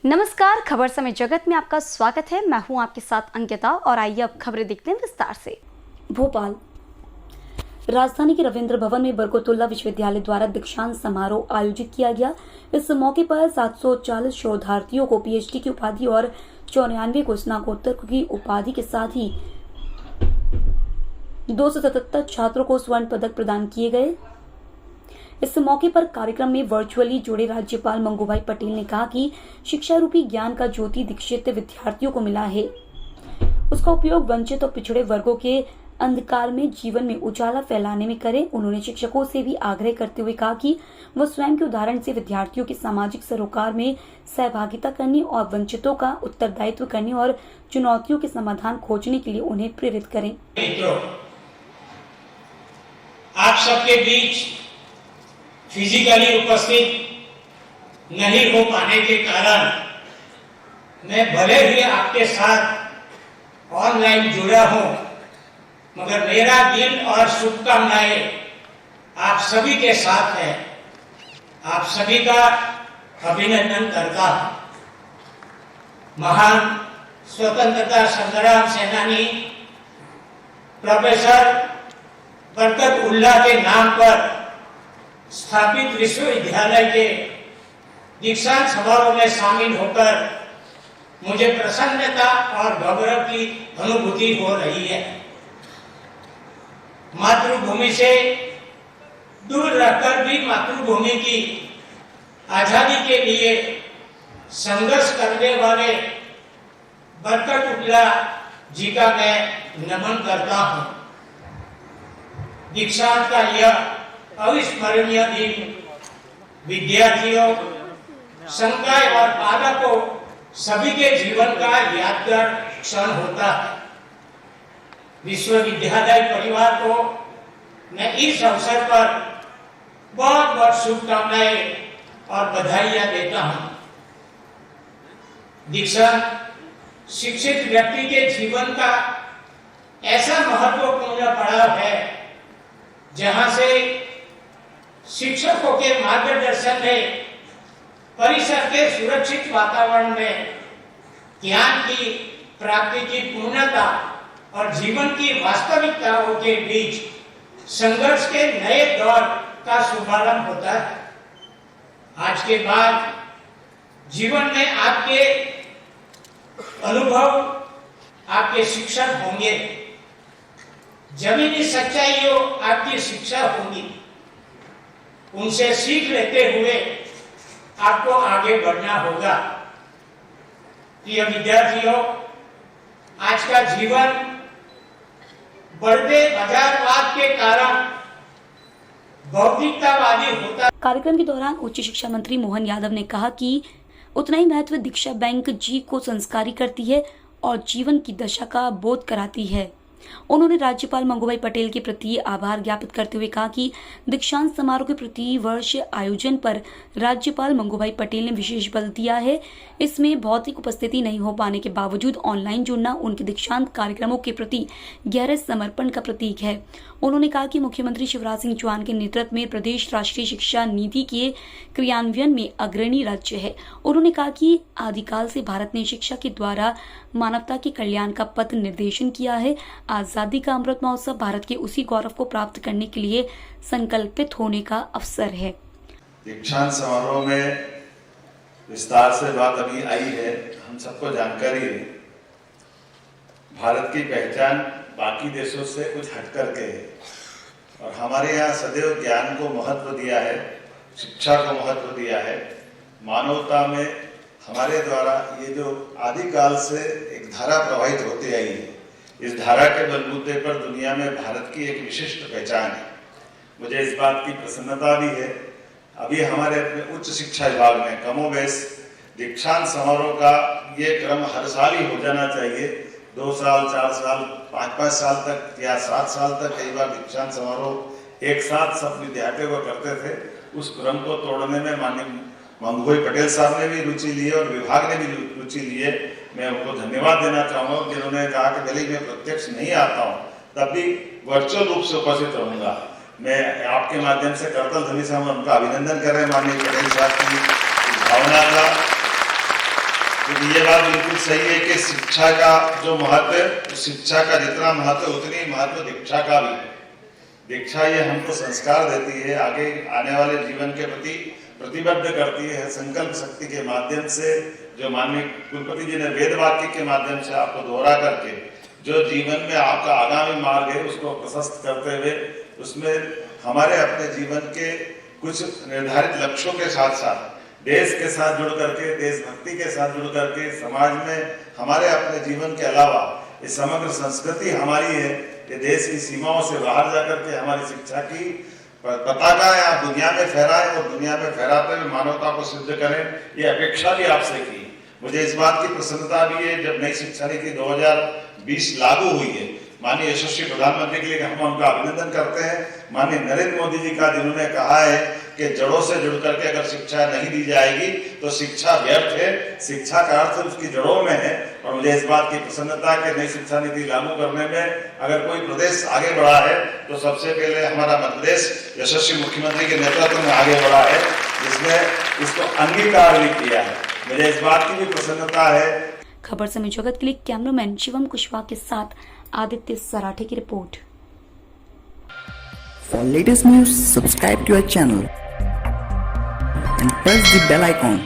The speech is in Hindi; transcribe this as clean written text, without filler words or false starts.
नमस्कार, खबर समय जगत में आपका स्वागत है। मैं हूं आपके साथ अंकिता और आइए अब खबरें देखते हैं विस्तार से। भोपाल राजधानी के रविंद्र भवन में बरकतुल्ला विश्वविद्यालय द्वारा दीक्षांत समारोह आयोजित किया गया। इस मौके पर 740 शोधार्थियों को पीएचडी की उपाधि और 94 को स्नातकोत्तर की उपाधि के साथ ही 277 छात्रों को स्वर्ण पदक प्रदान किए गए। इस मौके पर कार्यक्रम में वर्चुअली जुड़े राज्यपाल मंगूभाई पटेल ने कहा कि शिक्षा रूपी ज्ञान का ज्योति दीक्षित विद्यार्थियों को मिला है, उसका उपयोग वंचित और पिछड़े वर्गों के अंधकार में जीवन में उजाला फैलाने में करें। उन्होंने शिक्षकों से भी आग्रह करते हुए कहा कि वह स्वयं के उदाहरण से विद्यार्थियों के सामाजिक सरोकार में सहभागिता करने और वंचितों का उत्तरदायित्व करने और चुनौतियों के समाधान खोजने के लिए उन्हें प्रेरित करें। आप सबके बीच फिजिकली उपस्थित नहीं हो पाने के कारण मैं भले ही आपके साथ ऑनलाइन जुड़ा हूं, मगर मेरा दिल और शुभकामनाएं आप सभी के साथ है। आप सभी का अभिनंदन करता हूं। महान स्वतंत्रता संग्राम सेनानी प्रोफेसर बरकतुल्ला के नाम पर स्थापित विश्वविद्यालय के दीक्षांत समारोह में शामिल होकर मुझे प्रसन्नता और गौरव की अनुभूति हो रही है। मातृभूमि से दूर रहकर भी मातृभूमि की आजादी के लिए संघर्ष करने वाले बरकतुल्ला जी का मैं नमन करता हूं। दीक्षांत का यह अविस्मरणीय दिन विद्यार्थियों, संकाय और पालकों सभी के जीवन का यादगार क्षण होता है। विश्वविद्यालय परिवार को मैं इस अवसर पर बहुत बहुत शुभकामनाएं और बधाइयां देता हूं। दीक्षांत शिक्षित व्यक्ति के जीवन का ऐसा महत्वपूर्ण पड़ाव है जहां से शिक्षकों के मार्गदर्शन में परिसर के सुरक्षित वातावरण में ज्ञान की प्राप्ति की पूर्णता और जीवन की वास्तविकताओं के बीच संघर्ष के नए दौर का शुभारंभ होता है। आज के बाद जीवन में आपके अनुभव, आपके शिक्षक होंगे। जमीनी सच्चाइयों आपकी शिक्षा होंगी। उनसे सीख लेते हुए आपको आगे बढ़ना होगा। प्रिय विद्यार्थियों, आज का जीवन बढ़ते बाजारवाद के कारण भौतिकतावादी होता। कार्यक्रम के दौरान उच्च शिक्षा मंत्री मोहन यादव ने कहा कि उतना ही महत्व दीक्षा बैंक जी को संस्कारी करती है और जीवन की दशा का बोध कराती है। उन्होंने राज्यपाल मंगूभाई पटेल के प्रति आभार ज्ञापित करते हुए कहा कि दीक्षांत समारोह के प्रति वर्ष आयोजन पर राज्यपाल मंगूभाई पटेल ने विशेष बल दिया है। इसमें भौतिक उपस्थिति नहीं हो पाने के बावजूद ऑनलाइन जुड़ना उनके दीक्षांत कार्यक्रमों के प्रति गहरे समर्पण का प्रतीक है। उन्होंने कहा कि मुख्यमंत्री शिवराज सिंह चौहान के नेतृत्व में प्रदेश राष्ट्रीय शिक्षा नीति के क्रियान्वयन में अग्रणी राज्य है। उन्होंने कहा कि आदिकाल से भारत ने शिक्षा के द्वारा मानवता के कल्याण का पथ निर्देशन किया है। आजादी का अमृत महोत्सव भारत के उसी गौरव को प्राप्त करने के लिए संकल्पित होने का अवसर है। दीक्षांत समारोह में विस्तार से बात अभी आई है, हम सबको जानकारी है। भारत की पहचान बाकी देशों से कुछ हट करके है और हमारे यहाँ सदैव ज्ञान को महत्व दिया है, शिक्षा को महत्व दिया है। मानवता में हमारे द्वारा ये जो आदिकाल से एक धारा प्रवाहित होती आई है, इस धारा के बलबूते पर दुनिया में भारत की एक विशिष्ट पहचान है। मुझे इस बात की प्रसन्नता भी है, अभी हमारे अपने उच्च शिक्षा विभाग में कमोबेश दीक्षांत समारोह का ये क्रम हर साल ही हो जाना चाहिए। 2 साल, 4 साल, 5-5 साल तक या 7 साल तक कई बार दीक्षांत समारोह एक साथ सब विद्यार्थियों को करते थे। उस क्रम को तोड़ने में माननीय मंगूभाई पटेल साहब ने भी रुचि ली और विभाग ने भी रुचि ली है। मैं उनको धन्यवाद देना चाहूँगा जिन्होंने कहा कि भले मैं प्रत्यक्ष नहीं आता हूँ तब भी वर्चुअल रूप से उपस्थित रहूंगा। मैं आपके माध्यम से करतल ध्वनि से हम उनका अभिनंदन कर रहे हैं माननीय पटेल साहब की भावना का। क्योंकि ये बात बिल्कुल सही है कि शिक्षा का जो महत्व है, शिक्षा का जितना महत्व उतनी महत्व दीक्षा का भी है। दीक्षा ये हमको संस्कार देती है, आगे आने वाले जीवन के प्रति प्रतिबद्ध करती है। संकल्प शक्ति के माध्यम से जो माननीय कुलपति जी ने वेद वाक्य के माध्यम से आपको दोहरा करके जो जीवन में आपका आगामी मार्ग है उसको प्रशस्त करते हुए उसमें हमारे अपने जीवन के कुछ निर्धारित लक्ष्यों के साथ साथ देश के साथ जुड़ करके, देशभक्ति के साथ जुड़ करके, समाज में हमारे अपने जीवन के अलावा ये समग्र संस्कृति हमारी है, ये देश की सीमाओं से बाहर जाकर के हमारी शिक्षा की पताका या दुनिया में फहराएं और दुनिया में फहराते हुए मानवता को सिद्ध करें, ये अपेक्षा भी आपसे की। मुझे इस बात की प्रसन्नता भी है जब नई शिक्षा नीति 2020 लागू हुई है, माननीय यशस्वी प्रधानमंत्री के लिए हम उनका अभिनंदन करते हैं। माननीय नरेंद्र मोदी जी का, जिन्होंने कहा है कि जड़ों से जुड़ करके अगर शिक्षा नहीं दी जाएगी तो शिक्षा व्यर्थ है, शिक्षा का अर्थ उसकी जड़ों में है। और मुझे इस बात की प्रसन्नता है कि नई शिक्षा नीति लागू करने में अगर कोई प्रदेश आगे बढ़ा है तो सबसे पहले हमारा मध्य प्रदेश यशस्वी मुख्यमंत्री के नेतृत्व में आगे बढ़ा है, जिसने इसको अंगीकार भी किया है। मुझे इस बात की भी प्रसन्नता है। खबर समय जगत के लिए कैमरामैन शिवम कुशवाहा के साथ आदित्य सराठे की report. For latest news, subscribe to our channel and press the bell icon.